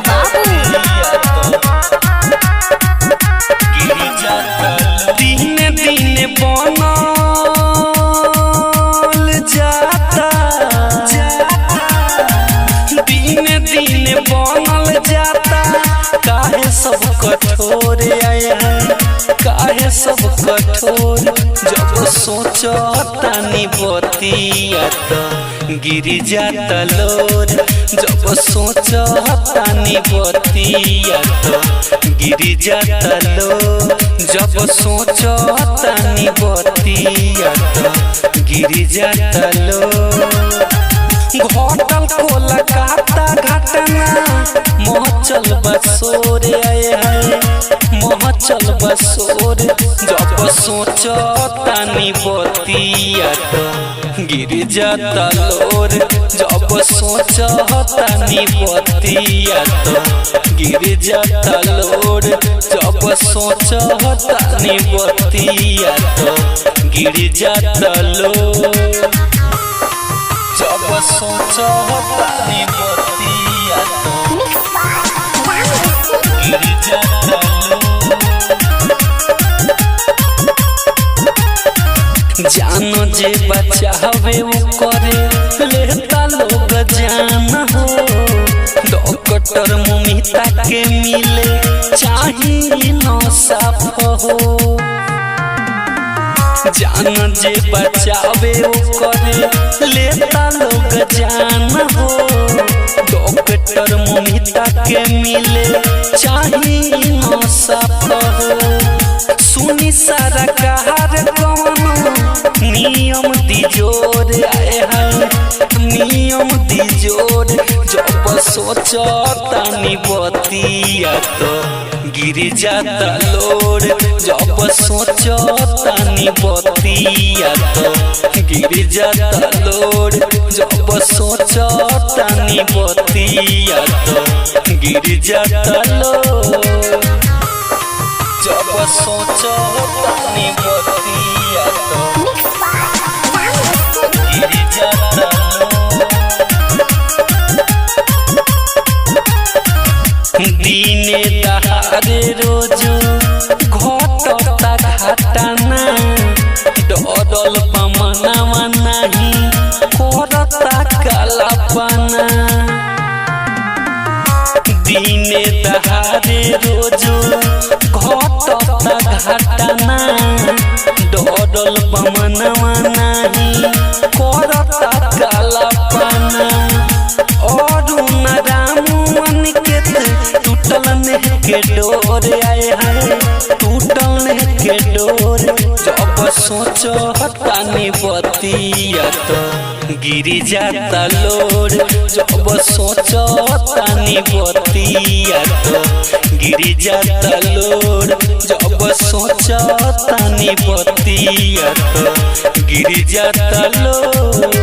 बाबू दिन दिन बनल जाता दिन दिन बनल जाता काहे सब कठोर आया काहे सब कठोर जब सोचतानी बतिया तो गिर जाता लोर जब सोचतानी बतिया तो गिर जाता लोर जब सोचतानी बतिया तो गिर जाता लोर घटल कोलकाता घटना महचल बसोर आए महचल बसोर जब सोचतानी बतिया तो गिर जाता लोर जब सोचतानी बतिया तो गिर जाता लोर जब सोचतानी बतिया तो गिर जाता लोर जब सोचतानी बतिया तो गिर जाता जानो जे बचावे वो करे लेता लोग जान हो डॉक्टर मुमिता के मिले चाही न साफ हो जान जे बचावे वो करे लेता लोग जान हो डॉक्टर मुमिता के मिले चाही न साफ हो सुनी सारा कहार कवनो नियम दिजोर आए हैं नियम दिजोर जब सोचतानी बतिया तो गिर जाता लोर जब सोचतानी बतिया तो गिर जाता लोर जब सोचतानी बतिया तो गिर जाता लोर जब सोचतानी बतिया तो गिर जाता दिने दहाड़े रोज घटता घटना डरल पमनावा नहीं करता कालापना दिने दहाड़े रोज घटता घटना डरल पमनावा नहीं करता कालापना और रामू अनिकेत टूटल नेह के डोर आए हैं टूटल नेह के डोर जब सोचतानी बतिया तो गिर जाता लोर जब सोचतानी बतिया तो गिर जाता लोर जब सोचतानी बतिया तो गिर जाता लोर।